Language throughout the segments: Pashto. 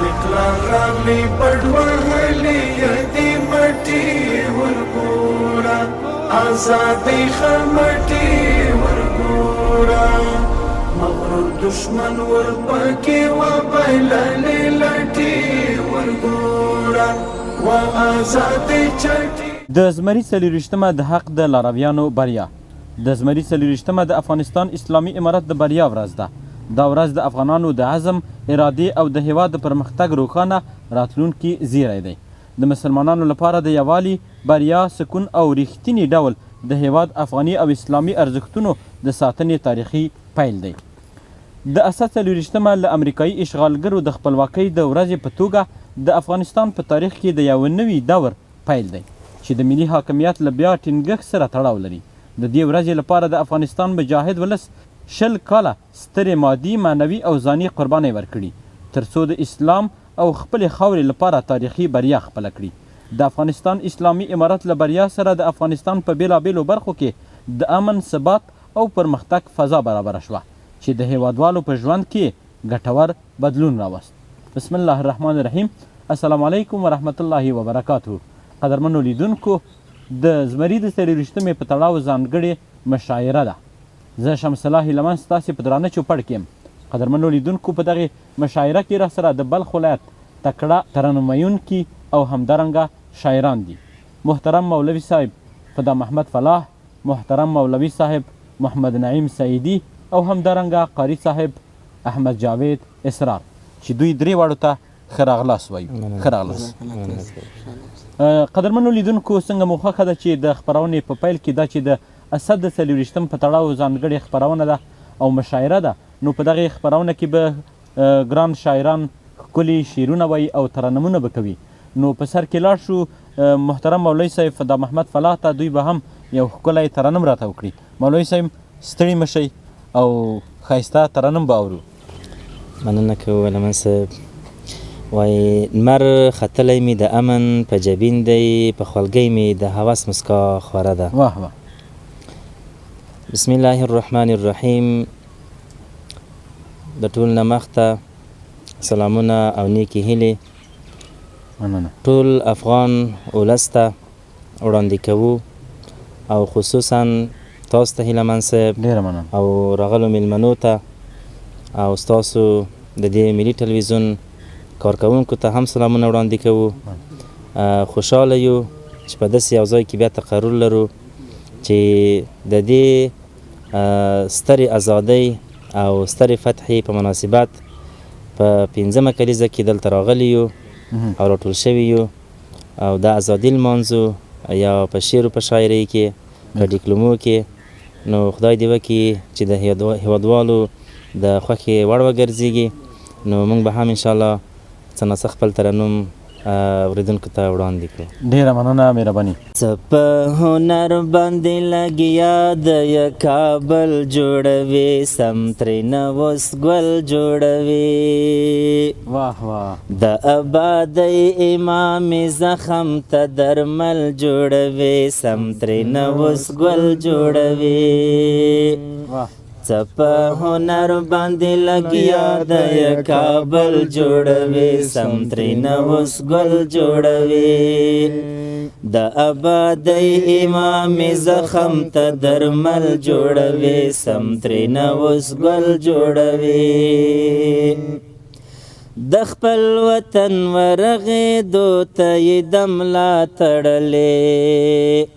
اقرار راغلی پړوهلی یدی مټی ورګورا آزادی خمټی ورګورا مغرور دشمن ورپکی و بللی لټی ورګورا و آزادی چټی. د زمري 40 د حق د لارویانو بریا. د زمري 40 د افغانستان اسلامي امارت د بریا ورځ ده. دا ورځ د افغانانو د عزم، ارادې او د هیواد د پرمختګ روښانه راتلونکي زیری دی. د مسلمانانو لپاره د یووالي، بریا، سکون او ریښتیني ډول د هیواد افغاني او اسلامي ارزښتونو د ساتنې تاریخي پیل دی. د اسد 40 له امریکایي اشغالګرو د خپلواکۍ د ورځې په توګه د افغانستان په تاریخ کې د یو نوي دور پیل دی چې د ملي حاکمیت له بیا ټینګښت سره تړاو لري. د دې ورځې لپاره د افغانستان مجاهد ولس 20 کاله سترې مادي، معنوي او ځاني قربانۍ ورکړي تر څو د اسلام او خپلې خاورې لپاره تاریخي بریا خپله کړي. د افغانستان اسلامي امارت له بریا سره د افغانستان په بېلابېلو برخو کې د امن، ثبات او پرمختګ فضا برابره شوه چې د هیوادوالو په ژوند کې ګټور بدلون راوست. بسم الله الرحمن الرحیم. السلام علیکم ورحمت الله وبرکاته. قدرمنو لیدونکو، د زمري د 40 په تړاو ځانګړې مشاعره ده. زه شمس الله هیلمن ستاسې په درانه چوپړ کې یم. قدرمنو لیدونکو، په دغې مشاعره کې راسره د بلخ ولایت تکړه ترنموونکي او همدارنګه شاعران دي. محترم مولوي صاحب فدا محمد فلاح، محترم مولوي صاحب محمد نعیم سعیدي او همدارنګه قاری صاحب احمد جاوید اسرار چې دوی درې واړو ته ښه راغلاست وایو. ښه راغلاست. قدرمنو لیدونکو، څنګه مو خوښه ده چې د خپرونې په پیل کې دا چې د اسد د 40 په تړاو ځانګړې خپرونه ده او مشاعره ده، نو په دغې خپرونه کې به ګران شاعران ښکلي شعرونه وایي او ترنمونه به کوي. نو په سر کې لاړ شو محترم مولوي صاحب فدا محمد فلاح ته، دوی به هم یو ښکلی ترنم راته وکړي. مولوي صاحب ستړي مه شئ او ښایسته ترنم به اورو. مننه کوو لمن صاحب. وایي لمر ختلی مې د امن په جبین دی، په خولګۍ مې د هوس مسکا خوره ده. واه واه. بسم الله الرحمن الرحیم. د ټول نه مخته سلامونه او نیکې هیلې مننه ټول افغان ولس ته وړاندې کوو او خصوصا تاسو ته هیلمن صاحب ډېره مننه او راغلو میلمنو ته او ستاسو د دې ملي تلویزیون کارکوونکو ته هم سلامونه وړاندې کوو. خوشحاله یو چې په داسې یو ځای کې بیا تقرر لرو چې د دې سترې ازادۍ او سترې فتحې په مناسبت په 15مه کلیزه کې دلته راغلي یو او راټول شوي یو او د ازادي لمانځو یا په شعر و په شاعرۍ کې په ډیکلومو کې. نو خدای دې وکړي چې د هیوادوالو د خوښې وړ وګرځېږي. نو موږ به هم انشاءالله څه ناڅه خپل ترنم اوریدونکو ته وړاندې کړو. ډېره مننه، مهرباني. څه په هنر باندې لګیا د کابل جوړوي، سم ترېنه اوس ګل جوړوي. واه واه. د ابادۍ امام زخم ته درمل جوړوي، سم ترېنه اوس ګل جوړوي. واه. څه په هنر باندې لګیا د کابل جوړوي، سم ترېنه اوس ګل جوړوي. د ابادۍ امام زخم ته درمل جوړوي، سم ترېنه اوس ګل جوړوي. د خپل وطن ورغېدو ته یې د ملا تړلې،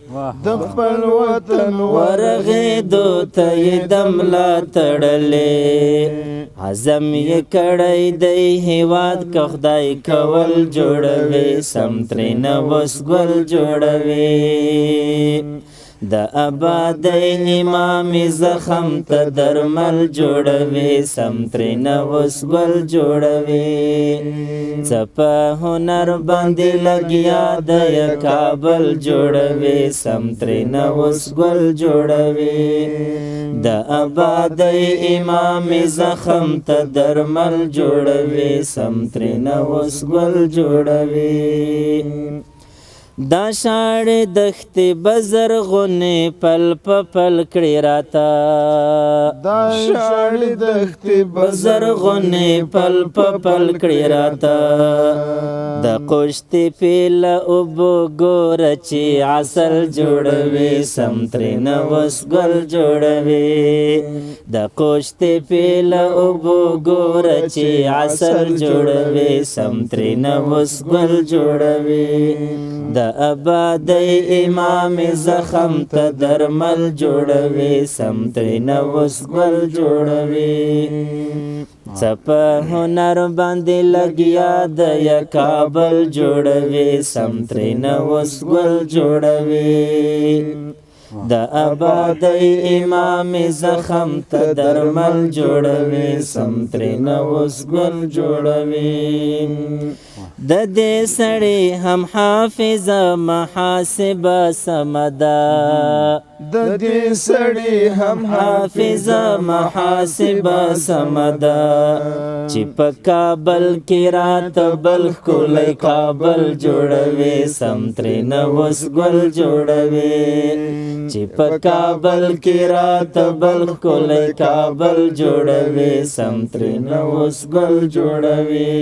د خپل وطن ورغېدو ته یې د ملا تړلې. عزم یې کړی دی هېواد که خدای کول جوړوي، سم ترېنه اوس ګل جوړوي. د ابادۍ امام زخم ته درمل جوړوي، سم ترېنه اوس ګل جوړوي. څه په هنر باندې لګیا د کابل جوړوي، سم ترېنه اوس ګل جوړوي. د ابادۍ امام زخم ته درمل جوړوي، سم ترېنه اوس ګل جوړوي. دا شاړې دښتې به زرغونې پل په پل کړې راته دا شاړې دښتې به زرغونې پل په پل کړې راته د قشتې پیله اوبو ګوره چې عسل جوړوي سم ترېنه اوس ګل جوړوي د قشتې پیله اوبو ګوره چې عسل جوړوي سم ترېنه اوس ګل جوړوي د آبادۍ امام زخم ته درمل جوړوي سم ترېنه اوس ګل جوړوي څه په هنر باندې لګیا د یا کابل جوړوي سم ترېنه اوس ګل جوړوي د آبادۍ امام زخم ته درمل جوړوي سم ترېنه اوس ګل جوړوي د دې سړی هم حافظه محاسبه سمده د دې سړی هم حافظه محاسبه سمده چې په کابل کې راته بل ښکلی کابل جوړوي سم ترېنه اوس ګل جوړوي چې په کابل کې راته بل ښکلی کابل جوړوي سم ترېنه اوس ګل جوړوي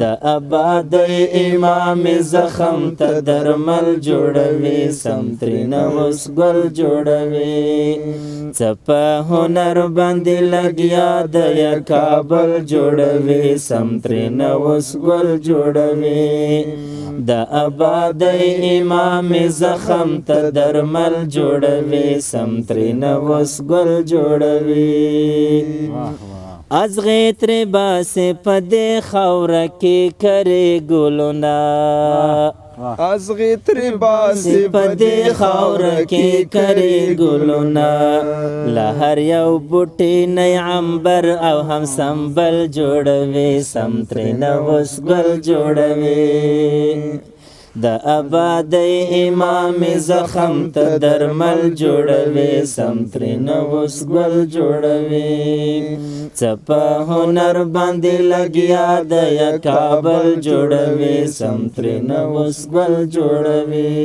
د آبادۍ امام زخم ته درمل جوړوي سم ترېنه اوس ګل جوړوي څه په هنر باندې لګیا د یا کابل جوړوي سم ترېنه اوس ګل جوړوي د آبادۍ امام زخم ته درمل جوړوي سم ترېنه اوس ګل جوړوي ازغې ترې باسې په دې خاوره کې کرې ګلونه ازغې ترې باسې په دې خاوره کې کرې ګلونه له هر یو بوټي نه عنبر او هم سنبل جوړوي سم ترېنه اوس ګل جوړوي د آبادۍ امام زخم ته درمل جوړوي سم ترېنه اوس ګل جوړوي څه په هنر باندې لګیا د یا کابل جوړوي سم ترېنه اوس ګل جوړوي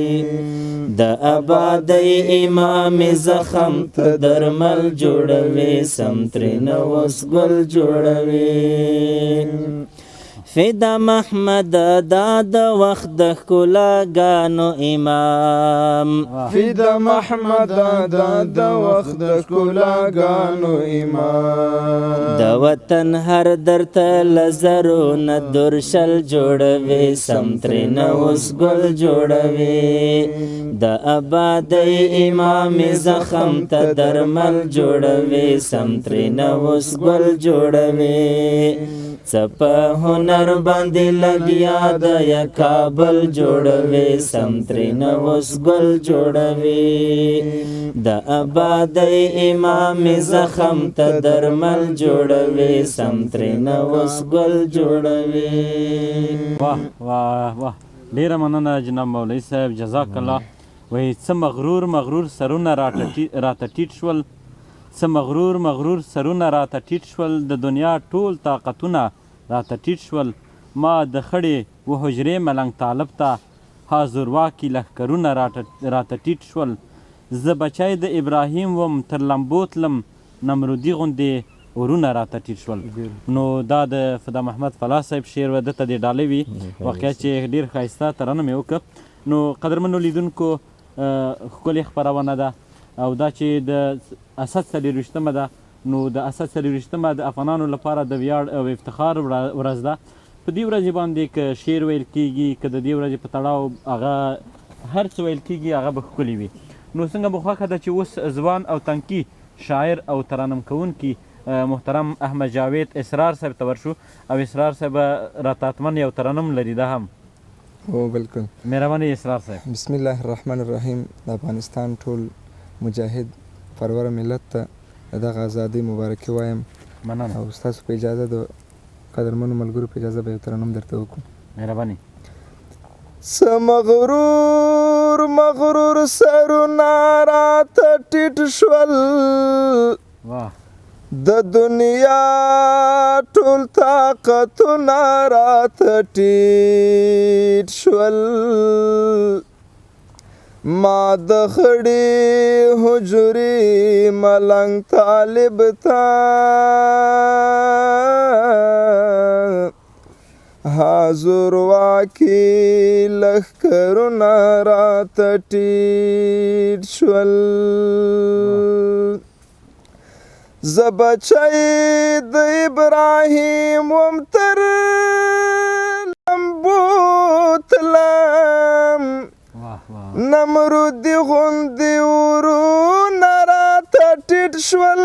د آبادۍ امام زخم ته درمل جوړوي سم ترېنه اوس ګل جوړوي فدا محمد دا د وخت د ښکلاګانو امام فدا محمد دا د وخت د ښکلاګانو امام د وطن هر درته له زرو نه درشل جوړوي سم ترېنه اوس ګل جوړوي د آبادۍ امام زخم ته درمل جوړوي سم ترېنه اوس ګل جوړوي څه په هنر باندې لګیا د یا کابل جوړوي سم ترېنه اوس ګل جوړوي د آبادۍ امام زخم ته درمل جوړوي سم ترېنه اوس ګل جوړوي واه واه واه ډیره مننه جناب مولوي صاحب جزاک الله وایي څه مغرور سرونه راته ټیټ شول څه مغرور سرونه راته ټیټ شول د دنیا ټول طاقتونه راته ټیټ شول ما د خړې و حجرې ملنګ طالب ته حاضرواکي لښکرونه راته ټیټ شول زه بچی د ابراهیم وم تر لمبو تلم نمرودي غوندې ورونه راته ټیټ شول نو دا د فدا محمد فلاح صاحب شعر و دته د ډالۍ وي واقعیت چې ډېر ښایسته ترانه مې وکړه نو قدرمنو لیدونکو ښکلې خپرونه ده او دا چې د اسد 24مه ده نو د اسد 24مه د افغانانو لپاره د ویاړ او افتخار ورځ ده په دې ورځې باندې که شعر ویل کېږي که د دې ورځې په تړاو هغه هر څه ویل کېږي هغه به ښکلي وي نو څنګه به خوښه ده چې اوس ځوان او تنکي شاعر او ترانم کوونکي محترم احمد جاوید اسرار صاحب ته ورشو او اسرار صاحب راته حتما یو ترانم لري ده هم هو بالکل مهرباني اسرار صاحب بسم الله الرحمن الرحیم د افغانستان ټول مجاهد پرور ملت ته دغه ازادۍ مبارکي وایم مننه او ستاسو په اجازه د قدرمنو ملګرو په اجازه به یو ترنم درته وکړو مهرباني څه مغرور سرونه راته ټیټ شول واه د دنیا ټول طاقتونه راته ټیټ شول ما د خړې حجرې ملنګ طالب ته حاضر واکي لښکرونه راته ټیټ شول زه بچی د ابراهیم وم تر لمبو تلم نمرودي غوندې ورونه راته ټیټ شول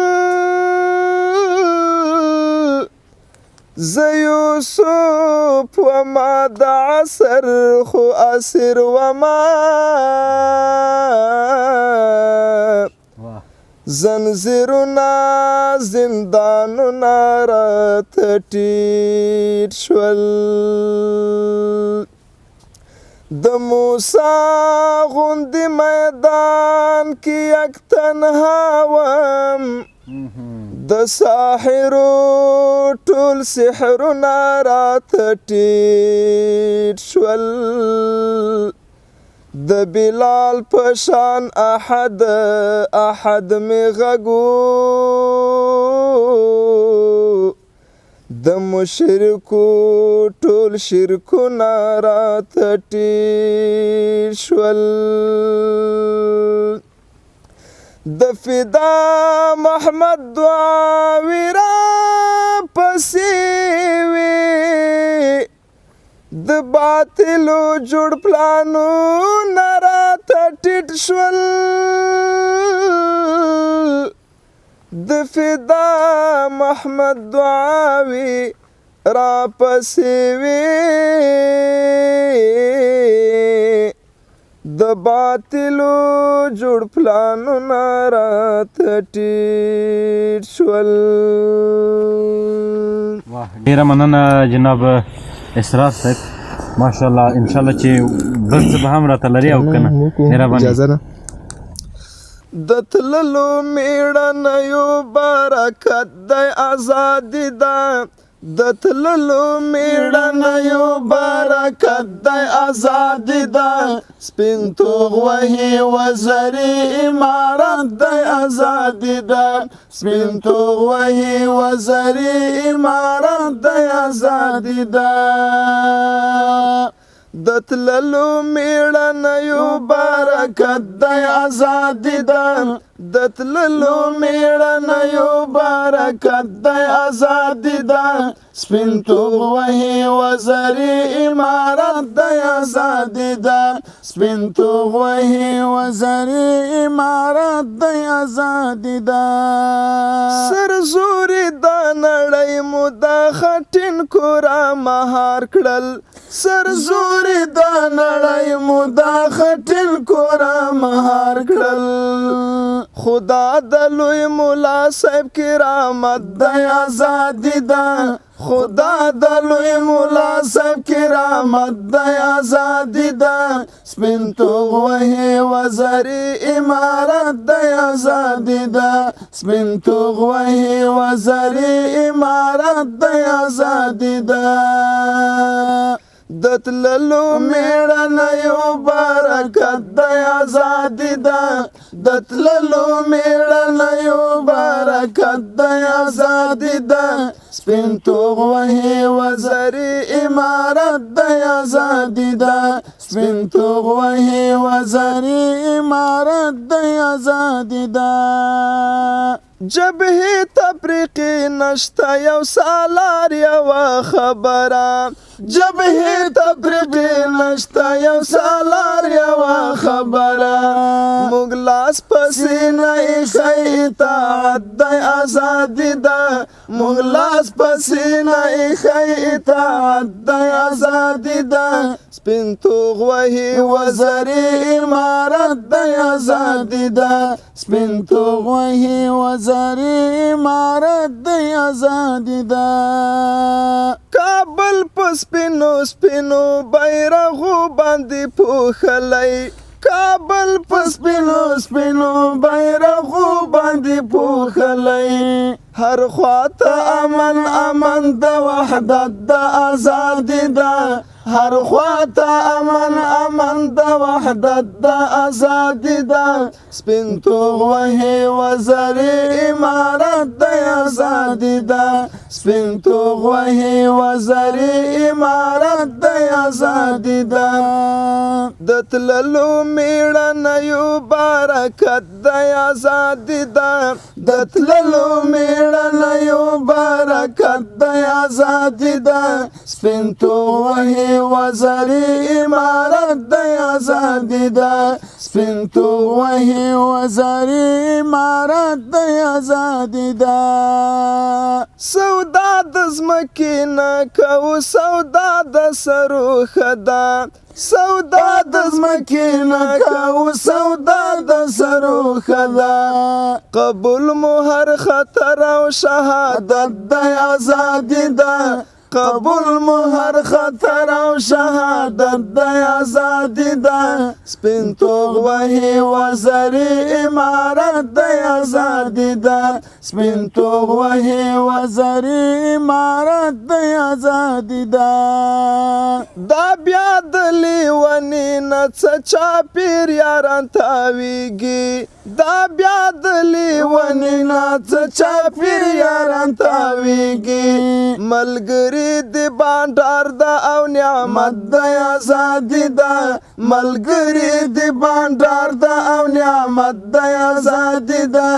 زه یوسف وما د عصر خو اسیر وما زنځیرونه زندانونه راته ټیټ شول د موسی غوندې میدان کې یک تنها وم د ساحرو ټول سحرونه راته ټیټ شول د بلال په شان احد مې غږو د مشرکو ټول شرکونه راته ټیټ شول د فدا محمد دعاوې راپسې وې د باطلو جوړ پلانونه راته ټیټ شول د فدا محمد دعاوې راپسې وې د باطلو جوړ پلانونه راته ټیټ شول ډیره مننه جناب اسرار صاحب ماشاءالله انشاءالله چې بل څه به هم راته لري او که نه مهرباني د تللو میړنیو برکت دی ازادي ده د تللو میړنیو برکت دی ازادي ده سپین توغ وهي وزري امارت دی ازادي ده سپین توغ وهي وزري امارت دی ازادي ده د تللو میړنیو برکت دی ازادي ده د تللو میړنیو برکت دی ازادي ده سپین توغ وهي وزري امارت دی ازادي ده سپین توغ وهي وزري امارت دی ازادي ده سر زوري د نړۍ مو د خټین کورا مهار کړل سر زوري د نړۍ مو د خټین کورا مهار کړل خدا د لوی مولا صاحب کرامت دی ازادي ده خدا د لوی مولا صاحب کرامت دی ازادي ده سپین توغ وهي وزري امارت دی ازادي ده سپین توغ وهي وزري امارت دی ازادي ده د تللو میړنیو برکت دی ازادي ده د تللو میړنیو برکت دی ازادي ده سپین توغ وهي وزري امارت دی ازادي ده سپین توغ وهي وزري امارت دی ازادي ده جبهه تفریقی نشته یو سالار یو خبره جبهه تفریقی نشته یو سالار یو خبره موږ لاس پسې نه ایښی اطاعت دی ازادي ده موږ لاس پسې نه ایښی اطاعت دی ازادي ده سپین توغ وهي وزري امارت دی ازادي ده سپین توغ وهي وزري امارت دی ازادي ده کابل په سپینو سپینو بیرغو باندې پوښلی کابل په سپینو سپینو بیرغو باندې پوښلی هر خواته امن امن د وحدت د ازادي ده هر خواته امن امن د وحدت د ازادي ده سپین توغ وهي وزري امارت د ازادي ده سپین توغ وهي وزري امارت د ازادي ده د تللو میړنیو برکت د ازادي ده د تللو میړنیو برکت د ازادي ده سپین توغ وهي وزري امارت د ازادي ده سپین توغ وهي وزري امارت د ازادي ده سودا د ځمکې نه کوو سودا د سرو ښه ده سودا د ځمکې نه کوو سودا د سرو ښه ده قبول مو هر خطر او شهادت د ازادي ده قبول مو هر خطر او شهادت د ازادي ده سپین توغ وهي وزري امارت د ازادي ده سپین توغ وهي وزري امارت د ازادي ده دا بیا د لیوني نه څه چاپیر یاران تاویږي دا بیا د لیوني نه څه چاپیر یاران تاویږي ملګري د بانډار د او نعمت د ازادي ده ملګري د بانډار د او نعمت د ازادي ده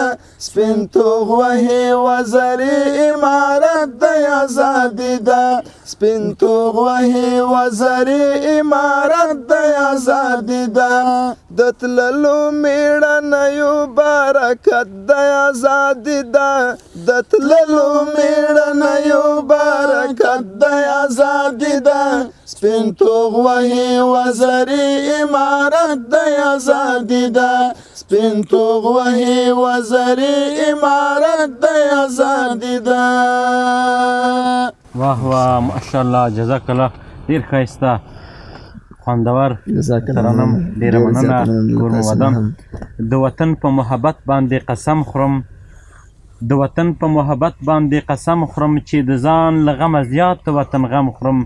سپین توغ وهي وزري امارت د ازادي ده سپین توغ وهي وزري امارت د ازادي ده د تللو میړنیو برکت د ازادي ده د تللو میړنیو برکت د ازادي ده سپین توغ وهي وزري امارت د ازادي ده سپین توغ وهي وزري امارت د ازادي ده واه واه ماشاءالله جزاک الله ډیر ښایسته خوندور ترانم ډیره مننه کور مو ودان د وطن په محبت باندې قسم خورم د وطن په محبت باندې قسم خورم چې د ځان له غمه زیات د وطن غم خورم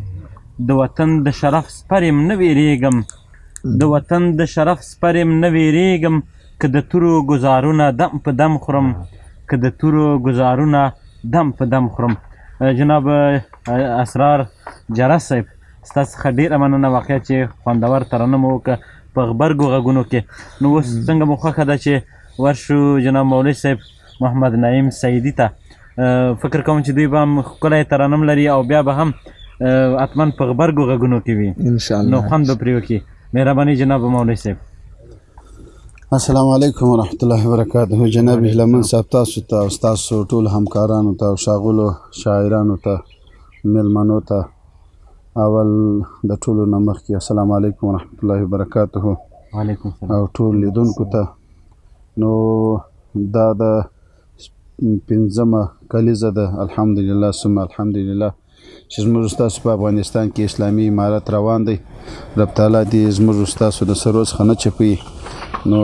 د وطن د شرف سپر یم نه ویریږم د وطن د شرف سپر یم نه ویریږم که د تورو ګزارونه دم په دم خورم که د تورو ګزارونه دم په دم خورم جناب اسرار جرس صاحب ستاسو څخه ډېره مننه واقعا چې خوندور ترانه مو وکړه په غبرګو غږونو کې نو اوس څنګه مو خوښه ده چې ورشو جناب مولوي صاحب محمد نعیم سعیدي ته فکر کوم چې دوی به هم ښکلی ترانم لري او بیا به هم حتما په غبرګو غږونو کې وي انشاءالله نو خوند به پرې وکړي مهرباني جناب مولوي صاحب السلام علیکم ورحمت الله وبرکاته جناب هیلمن صاحب تاسو ته او ستاسو ټول همکارانو ته او ښاغلو شاعرانو ته میلمنو ته اول د ټولو نه مخکې السلام علیکم ورحمت الله وبرکاته وعلیکم السلام او ټول لیدونکو ته نو دا د پنځمه کلیزه ده الحمدلله ثم الحمدلله چې زموږ ستاسو په افغانستان کې اسلامي امارت روان دی رب تعالی دې زموږ ستاسو د سرو څخه نه چپوي نو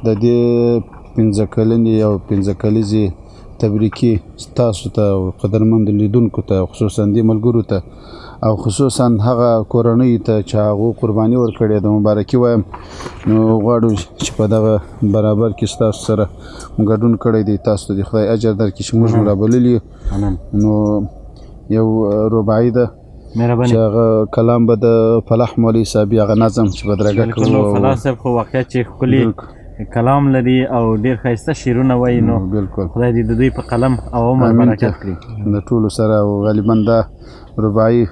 د دې پنځه کلنې او پنځه کلیزې تبریکي ستاسو ته او قدرمند لیدونکو ته خصوصا دې ملګرو ته او خصوصا هغه کورنۍ ته چې هغو قرباني ورکړې ده مبارکي وایم نو غواړو چې په دغه برابر کې ستاسو سره ګډون کړی دی تاسو ته د خدای اجر درکړي چې موږ رابللي نو یو رباعي ده چې هغه کلام به د فلاح مولوي صاحب هغه نظم چې بدرګه کوو فلاح صاحب خو واقعیت چې ښکلي کلام لري او ډېر ښایسته شعرونه وایي نو خدای دې د دوی په قلم او عمر برکت کړي د ټولو سره او غالبا دا رباعي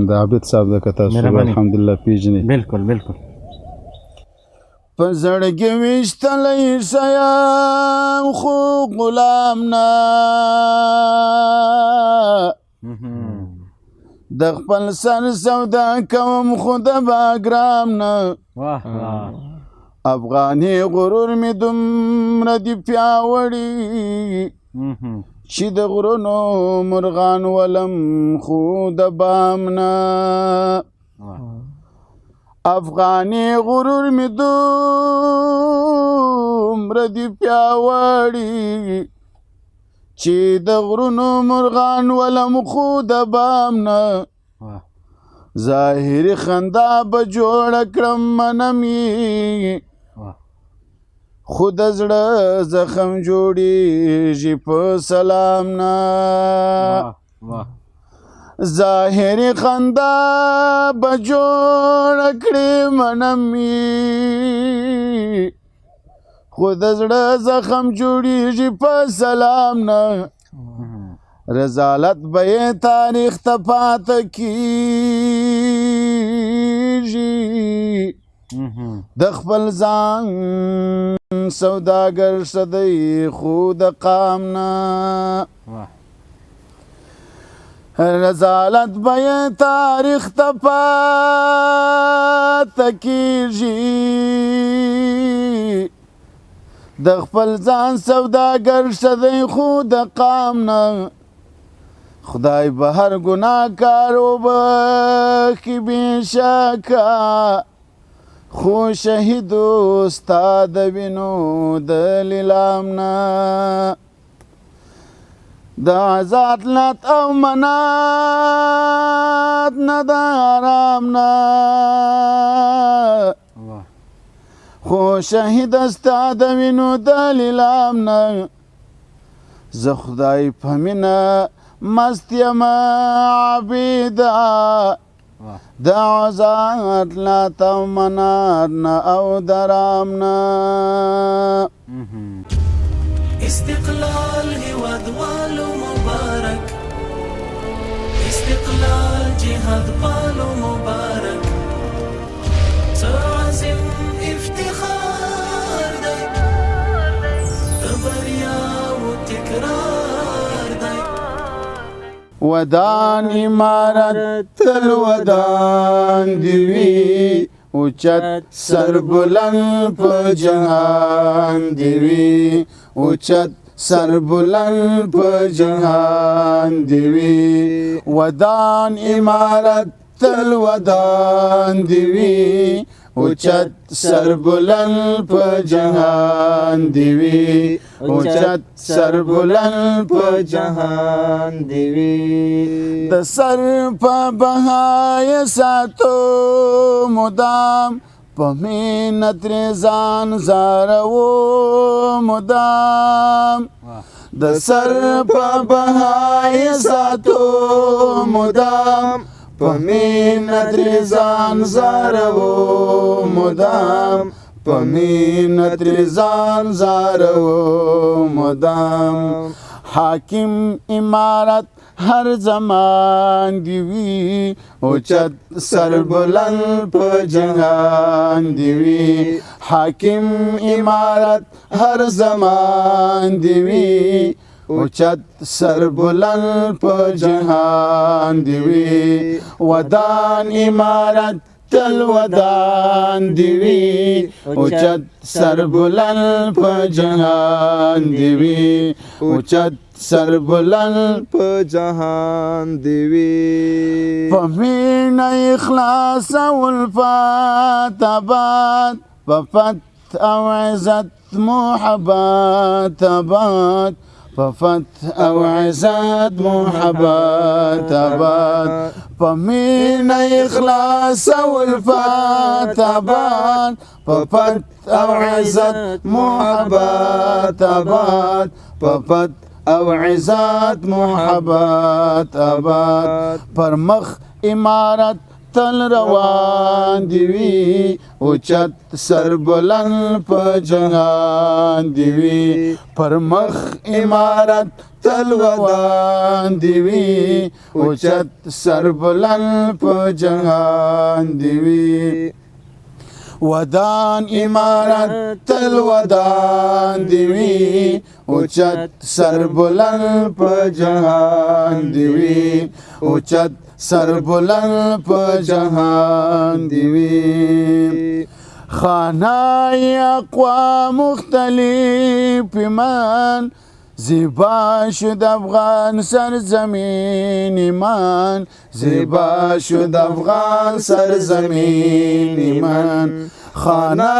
د عابد صاحب د که تاسو الحمدلله پیژنئ بلکل بلکل په زړګي ویشتلی یم خو غلام نه د خپل سر سودا کوم خو د باګرام نه افغاني غرور مې دومره دي پیاوړي چې د غرونو مرغان ولم خو د بام نه افغاني غرور می دومره دی پیاوړي چې د غرونو مرغان ولم خو د بام نه ظاهري خندا به جوړه کړم منم یې خو د زړه زخم جوړېږي په سلام نه ظاهري خندا به جوړه کړې منم یې خو د زړه زخم جوړېږي په سلام نه رضالت به یې تاریخ ته پاته کېږي د خپل ځان سوداګر شه دی خو د قام نه رضالت به یې تاریخ ته پاته کېږي د خپل ځان سوداګر شه دی خو د قام نه خدای به هر ګناه کار وبخي بېشکه خو شهیدو ستا د وینو د لیلام نه د آزاد لات او منات نه د آرام نه خو شهید ستا د وینو د لیلام نه زه خدای په مینه مست یم عبیده د آزاد لات او منات نه او د رام نه استقلال هیواد والو مبارک استقلال جهاد والو مبارک تعظیم افتخار دی د بریاو تکرار دی ودان امارت تل ودان دی وی اوچت سربلند په جهان دی وی اوچت سربلند په جهان دی وی ودان امارت تل ودان دی وی اوچت سربلند په جهان دی وی اوچت سربلند په جهان دی وی د سر په بهای ساتو مدام په مینت رضان زارو مدام د سر په بهای ساتو مدام په مینت رضان زارو مدام په مینت رضان زارو مدام حاکم امارت هر زمان دی وی اوچت سربلند په جهان دی وی حاکم امارت هر زمان دی وی اوچت سربلند په جهان دی وی ودان امارت تل ودان دی وی اوچت سربلند په جهان دی وی اوچت سربلند په جهان دی وی په مینه اخلاص او الفات آباد په فتح او عزت محبت آباد په فتح او عزت محبت آباد په مینه اخلاص او الفات آباد په فتح او عزت محبت آباد په فتح او عزت محبت آباد پر مخ امارت تل روان دی وی اوچت سربلند په جهان دی وی پر مخ امارت تل روان دی وی اوچت سربلند په جهان دی وی ودان امارت تل ودان دی وی اوچت سربلند په جهان دی وی اوچت سربلند په جهان دی وی خانه اقوام مختلف من زیبا شد افغان سرزمین من زیبا شد افغان سرزمین من خانه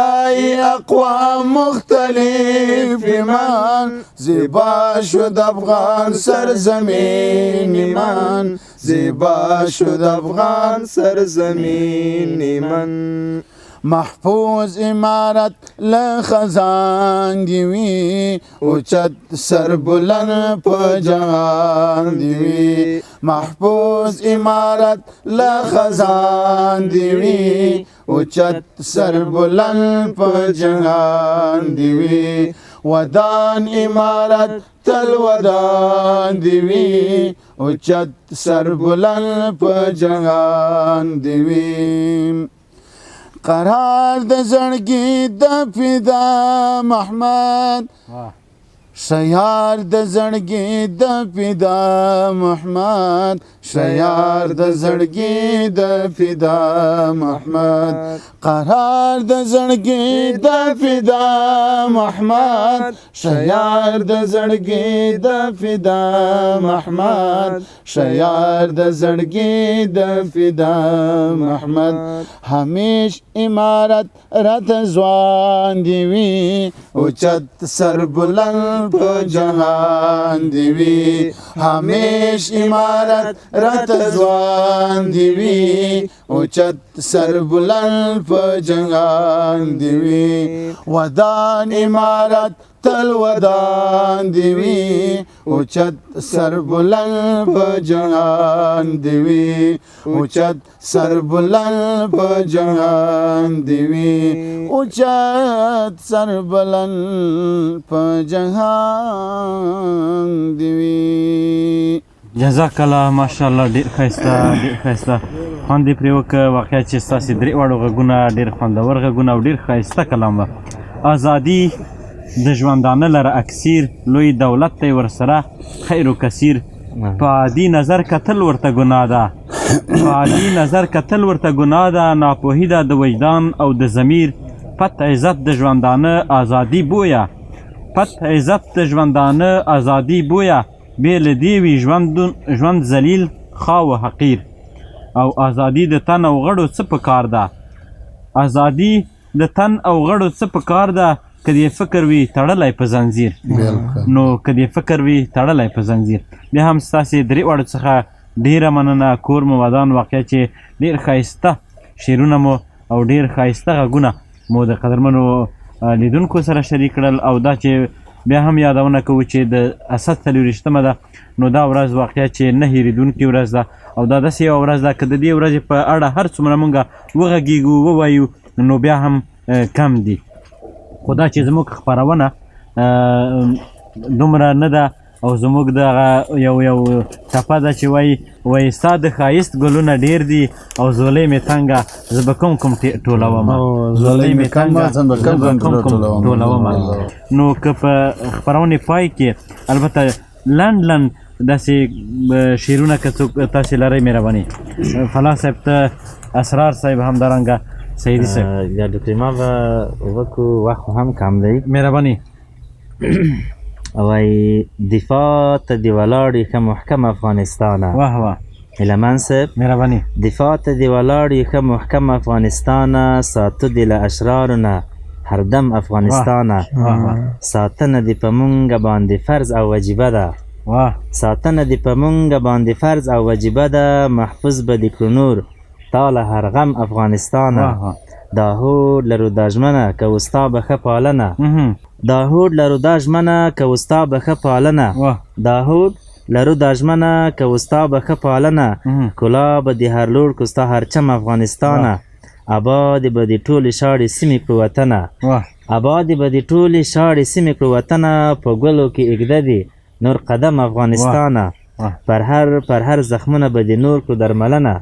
اقوام مختلف من زیبا شد افغان سرزمین من زیبا شد افغان سرزمین من محفوظ امارت لخزان دیوی اوچت سربلن په جهان دیوی محفوظ امارت لخزان دیوی اوچت سربلن په جهان دیوی ودان امارت تل ودان دیوی اوچت سربلن په جهان دیوی قرار د زړګي د فدا محمد شیار د زړګي د فدا محمد شیار د زړګي د فدا محمد قرار د زړګي د فدا محمد شیار د زړګي د فدا محمد شیار د زړګي د فدا محمد همیش امارت رات ځوان دی وی اوچت سر بلند په جهان دی وی همیش امارت رات ځوان دی وی اوچت سر بلند په جهان دی وی ودان امارت تل ودان دی وی اوچت سر بلند په جهان دی وی اوچت سر بلند په جهان دی وی اوچت سر بلند په جهان دی وی جزاک الله ماشاءالله ډیر ښایسته خوند یې پرې وکړه واقعا چې ستاسې درې واړو غږونه ډېر خوندور غږونه او ډېر ښایسته کلام وه ازادي د ژوندانه لره اکثیر لوی دولت دی ورسره خیر و کثیر په عادي نظر کتل ورته ګناه ده په عادي نظر کتل ورته ګناه ده ناپوهي ده د وجدان او د ضمیر پت عزت د ژوندانه ازادي بویه پت عزت د ژوندانه ازادي بویه بې له دې وي ژوند ذلیل خواو حقیر او ازادي د تن او غړو څه په کار ده ازادي د تن او غړو څه په کار ده که دې فکر وي تړلی په زنځیر نو که دې فکر وي تړلی په زنځیر بیا هم ستاسې درې واړو څخه ډېره مننه کور مو ودان واقعا چې ډېر ښایسته شعرونه مو او ډېر ښایسته غږونه مو د قدرمنو لیدونکو سره شریک کړل او دا چې بیا هم یادونه کوو چې د اسد 40مه ده نو دا ورځ واقعا چې نه هېرېدونکې ورځ ده او دا داسې یوه ورځ ده که د دې ورځې په اړه هر څومره مونږ وغږېږو ووایو نو بیا هم کم دي خو دا چې زموږ خپرونه دومره نه ده او زموږ دغه یو ټپه ده چې وایي ستا د ښایست ګلونه ډېر دي او زولۍ مې تنګه زه به کوم ټولومه زولۍ مې تنګه زه به کوم ټولومه نو که په خپرونې پای کې البته لنډ داسې شعرونه که څوک تاسې لرئ مهرباني فلاح صاحب ته اسرار صاحب همدارنګه سیدی صاحب یا ډاکټر ما به وکړو وخت خو هم کم دی مهرباني وای دفاع ته دې ولاړې ښه محکم افغانستانه واه واه هیلهمن صاحب مهرباني دفاع ته دې ولاړې ښه محکم افغانستانه ساتو دې له اشرارو نه هردم افغانستانه ساتنه دې په مونږ باندې فرض او وجیبه ده ساتنه دې په مونږ باندې فرض او وجیبه ده محفوظ به دې کړو نور تا له هر غم افغانستانه دا هوډ لرو دا ژمنه که ستا به ښه پالنه دا هوډ لرو دا ژمنه که ستا به ښه پالنه دا هوډ لرو دا ژمنه که ستا به ښه پالنه ښکلا به دې هر لوړ کو ستا هر چم افغانستانه ابادې به دې ټولې شاړې سیمې کړو وطنه ابادې به دې ټولې شاړې سیمې کړو وطنه په ګلو کې اږده دې نور قدم افغانستانه پر هر زخمونه به دې نور کړو درملنه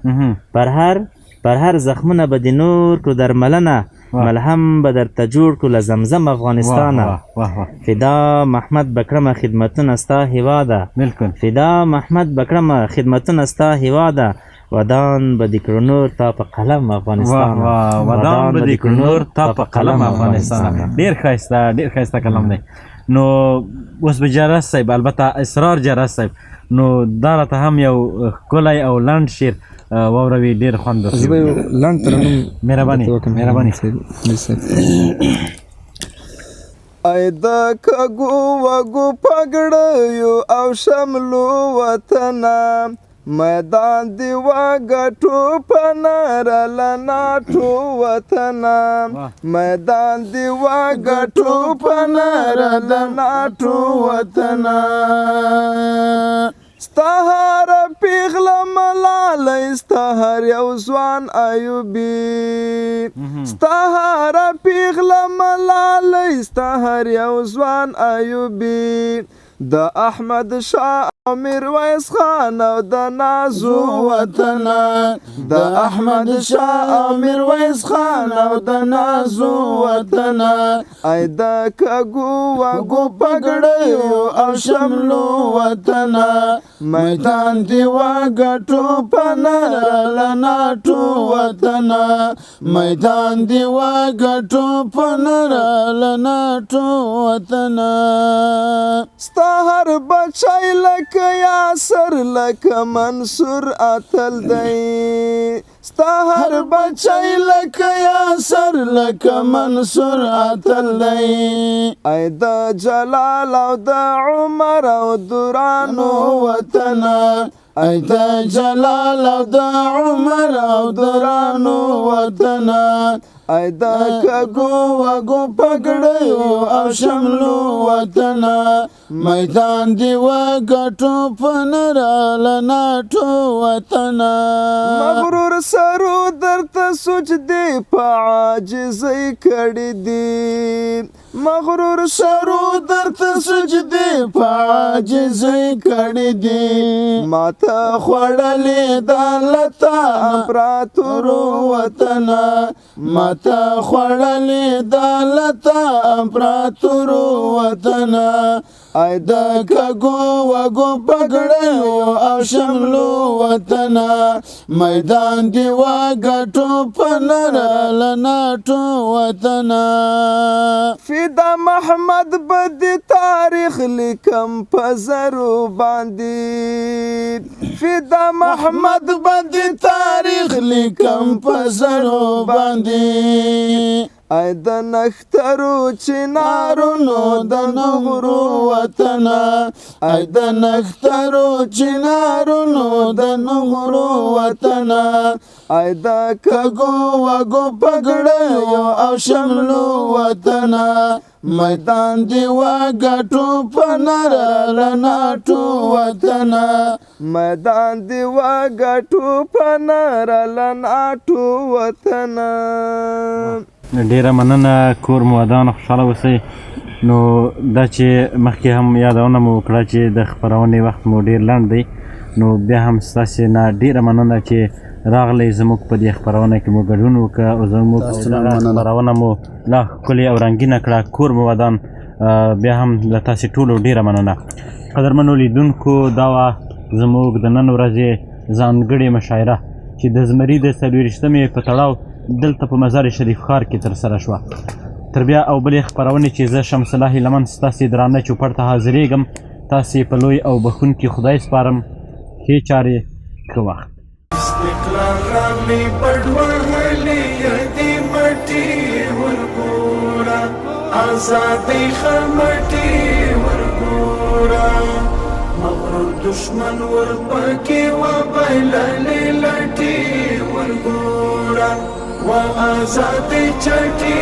پر هر زخمونه به دې نور کړو درملنه ملهم به درته جوړ کړو له زمزم افغانستانه فدا محمد بکړمه خدمتونه ستا هیواده فدا محمد بکړمه خدمتونه ستا هیواده ودان به دې کړو نور تا په قلم افغانستانه ودان به دې کړو نور تا په قلم افغانستانه ډېر ښایسته کلام دی نو اوس به جرس صاحب البته اسرار جرس صاحب نو دا راته هم یو ښکلی او لنډ شعر واوروي ډېر خوند زه به درکوي یو لنډ ترنم مهرباني مهرباني ای د کږو وږو پګړیو او شملو وطنه میدان دی وګټو په نرل ناټو وطنه میدان دی وګټو په نرل ناټو وطنه ستا هر پیغله ملالی ستا هر یو ځوان ایوبي ستا هر پیغله ملالی ستا هر یو ځوان ایوبي د احمد شاه او میرویس خان او د نازو وطنه د احمد شاه او میرویس خان او د نازو وطنه ای د کږو وږو پګړیو او شملو وطنه میدان دی وګټو په نرل ناټو وطنه میدان دی وګټو په نرل ناټو وطنه ستا هر بچی لکه یاسر لکه منصور اتل دی ستا هر بچی لکه یاسر لکه منصور اتل دی ای د جلال او د عمر او درانو وطنه ای د جلال او د عمر او درانو وطنه ای د کږو وږو پګړیو او شملو وطنه میدان دی وګټو په نرل ناټو وطنه مغرور سرو درته سجدې په عاجزۍ کړي دي مغرور سرو درته سجدې په عاجزۍ کړي دي ماته خوړلې د لتا امپراتورو وطنه ماته خوړلې د لتا امپراتورو وطنه ای د کږو وږو پګړیو او شملو وطنه میدان دی وګټو په نرل ناټو وطنه فدا محمد بدی تاریخ لیکم په زرو باندې فدا محمد بدی تاریخ لیکم په زرو باندې ای د نخترو چنارونو د نغرو وطنه ای د نخترو چنارونو د نغرو وطنه ای د کږو وږو پګړیو او شملو وطنه میدان دی وګټو په نرل ناټو وطنه میدان دی وګټو په نرل ناټو وطنه ډیره مننه کور مو ودان خوشحاله اوسئ نو دا چې مخکې هم یادونه مو وکړه چې د خپرونې وخت مو ډیر لنډ دی نو بیا هم ستاسې نه ډیره مننه چې راغلی زموږ په دې خپرونه کې مو ګډون وکړه او زموږ خپرونه مو لا ښکلې او رنګینه کړه کور مو ودان بیا هم له تاسې ټولو ډیره مننه قدرمنو لیدونکو دا وه زموږ د نن ورځې ځانګړې مشاعره چې د زمري د 24مې په تړاو دلته په مزار شریف ښار کې ترسره شوه تر بیا او بلې خپرونې چې زه شمس الله لمن ستاسې درانه چوپړ ته حاضرېږم تاسې په لوی او بخونکي خدای سپارم ښې چارې ښه وخت استقلال راغلی بډوهلې یدې مټې ورګوره آزادۍ خمټې ورګوره مغرور دشمن ورپکې وبایللې لټې ورګوره و آزادۍ چټې